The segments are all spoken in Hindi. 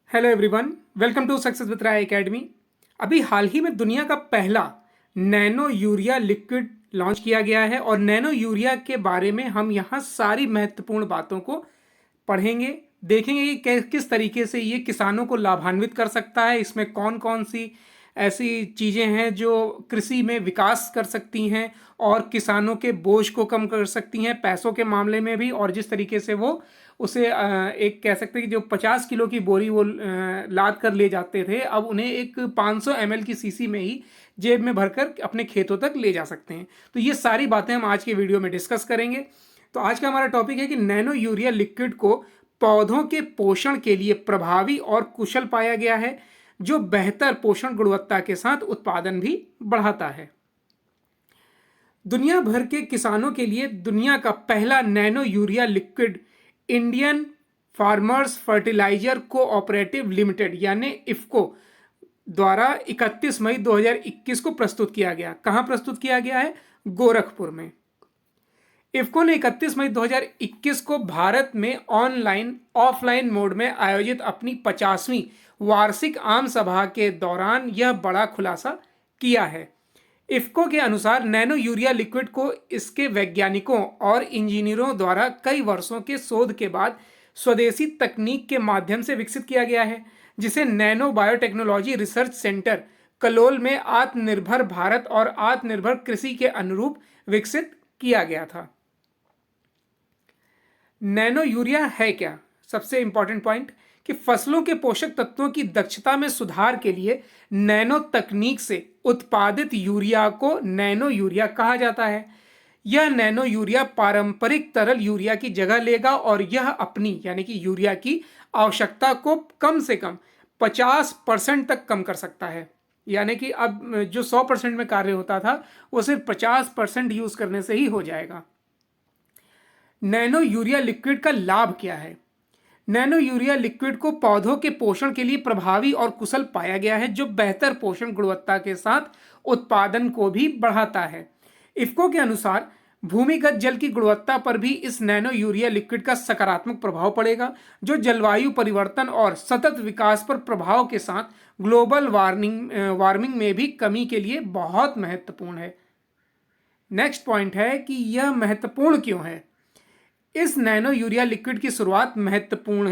Hello everyone, welcome to success with Rai academy. अभी हाल ही में दुनिया का पहला नैनो यूरिया लिक्विड लॉन्च किया गया है और नैनो यूरिया के बारे में हम यहाँ सारी महत्वपूर्ण बातों को पढ़ेंगे, देखेंगे कि किस तरीके से ये किसानों को लाभान्वित कर सकता है। इसमें कौन कौन सी ऐसी चीज़ें हैं जो कृषि में विकास कर सकती हैं और किसानों के बोझ को कम कर सकती हैं पैसों के मामले में भी। और जिस तरीके से वो उसे एक कह सकते हैं कि जो 50 किलो की बोरी वो लाद कर ले जाते थे, अब उन्हें एक 500 ml की सीसी में ही जेब में भरकर अपने खेतों तक ले जा सकते हैं। तो ये सारी बातें हम आज के वीडियो में डिस्कस करेंगे। तो आज का हमारा टॉपिक है कि नैनो यूरिया लिक्विड को पौधों के पोषण के लिए प्रभावी और कुशल पाया गया है, जो बेहतर पोषण गुणवत्ता के साथ उत्पादन भी बढ़ाता है। दुनिया भर के किसानों के लिए दुनिया का पहला nano urea liquid Indian farmers fertilizer cooperative limited यानी इफ्को द्वारा 31 मई 2021 को प्रस्तुत किया गया। कहां प्रस्तुत किया गया है? गोरखपुर में। इफ्को ने 31 मई 2021 को भारत में ऑनलाइन ऑफलाइन मोड में आयोजित अपनी 50वीं वार्षिक आम सभा के दौरान यह बड़ा खुलासा किया है। इफ्को के अनुसार नैनो यूरिया लिक्विड को इसके वैज्ञानिकों और इंजीनियरों द्वारा कई वर्षों के शोध के बाद स्वदेशी तकनीक के माध्यम से विकसित किया गया है, जिसे nano biotechnology research centre Kalol में आत्मनिर्भर भारत और आत्मनिर्भर कृषि के अनुरूप विकसित किया गया था। नैनो यूरिया है क्या? सबसे इंपॉर्टेंट पॉइंट कि फसलों के पोषक तत्वों की दक्षता में सुधार के लिए नैनो तकनीक से उत्पादित यूरिया को नैनो यूरिया कहा जाता है। यह नैनो यूरिया पारंपरिक तरल यूरिया की जगह लेगा और यह अपनी यानी कि यूरिया की आवश्यकता को कम से कम 50% तक कम कर सकता है। यानी कि अब जो 100% में कार्य होता था वो सिर्फ 50% यूज करने से ही हो जाएगा। नैनो यूरिया लिक्विड का लाभ क्या है? नैनो यूरिया लिक्विड को पौधों के पोषण के लिए प्रभावी और कुशल पाया गया है, जो बेहतर पोषण गुणवत्ता के साथ उत्पादन को भी बढ़ाता है। इफ्को के अनुसार भूमिगत जल की गुणवत्ता पर भी इस नैनो यूरिया लिक्विड का सकारात्मक प्रभाव पड़ेगा, जो जलवायु परिवर्तन और सतत विकास पर प्रभाव के साथ ग्लोबल वार्मिंग में भी कमी के लिए बहुत महत्वपूर्ण है। नेक्स्ट पॉइंट है कि यह महत्वपूर्ण क्यों है। इस नैनो यूरिया लिक्विड की शुरुआत महत्वपूर्ण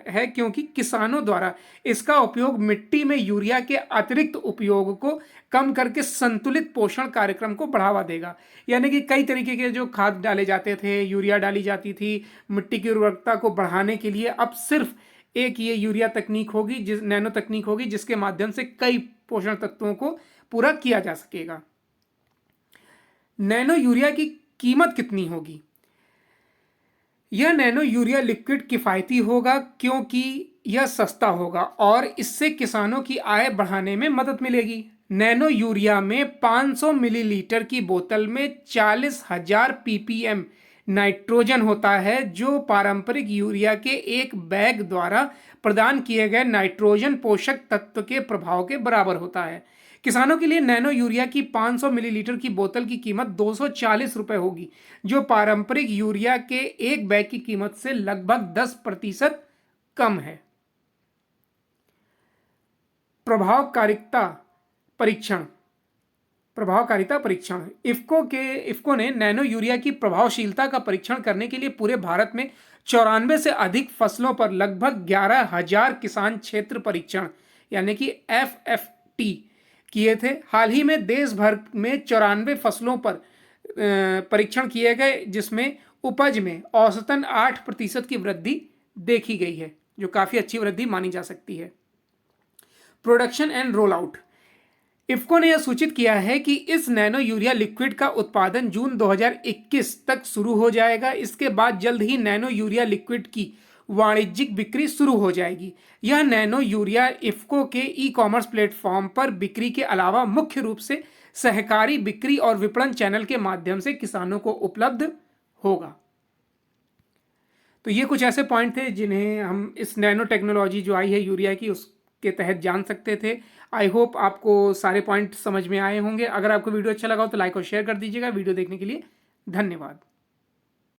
है क्योंकि किसानों द्वारा इसका उपयोग मिट्टी में यूरिया के अतिरिक्त उपयोग को कम करके संतुलित पोषण कार्यक्रम को बढ़ावा देगा। यानी कि कई तरीके के जो खाद डाले जाते थे, यूरिया डाली जाती थी मिट्टी की उर्वरकता को बढ़ाने के लिए, अब सिर्फ एक ये यूरिया तकनीक होगी, जिस नैनो तकनीक होगी, जिसके माध्यम से कई पोषण तत्वों को पूरा किया जा सकेगा। नैनो यूरिया की कीमत कितनी होगी? यह नैनो यूरिया लिक्विड किफ़ायती होगा क्योंकि यह सस्ता होगा और इससे किसानों की आय बढ़ाने में मदद मिलेगी। नैनो यूरिया में 500 मिलीलीटर की बोतल में 40,000 ppm नाइट्रोजन होता है, जो पारंपरिक यूरिया के एक बैग द्वारा प्रदान किए गए नाइट्रोजन पोषक तत्व के प्रभाव के बराबर होता है। किसानों के लिए नैनो यूरिया की 500 मिलीलीटर की बोतल की कीमत 240 रुपये होगी, जो पारंपरिक यूरिया के एक बैग की कीमत से लगभग 10% कम है। प्रभावकारिता परीक्षण इफ्को ने नैनो यूरिया की प्रभावशीलता का परीक्षण करने के लिए पूरे भारत में 94 से अधिक फसलों पर लगभग 11,000 किसान क्षेत्र परीक्षण यानी कि FFT किए थे। हाल ही में देश भर में 94 फसलों पर परीक्षण किए गए, जिसमें उपज में औसतन 8% की वृद्धि देखी गई है, जो काफ़ी अच्छी वृद्धि मानी जा सकती है। Production and roll out. IFFCO ने यह सूचित किया है कि इस नैनो यूरिया लिक्विड का उत्पादन जून 2021 तक शुरू हो जाएगा। इसके बाद जल्द ही नैनो यूरिया लिक्विड की वाणिज्यिक बिक्री शुरू हो जाएगी। यह नैनो यूरिया इफ्को के ई-कॉमर्स प्लेटफॉर्म पर बिक्री के अलावा मुख्य रूप से सहकारी बिक्री और विपणन चैनल के माध्यम से किसानों को उपलब्ध होगा। तो ये कुछ ऐसे पॉइंट थे जिन्हें हम इस नैनो टेक्नोलॉजी जो आई है यूरिया की, उसके तहत जान सकते थे। आई होप आपको सारे पॉइंट समझ में आए होंगे। अगर आपको वीडियो अच्छा लगा हो तो लाइक और शेयर कर दीजिएगा। वीडियो देखने के लिए धन्यवाद।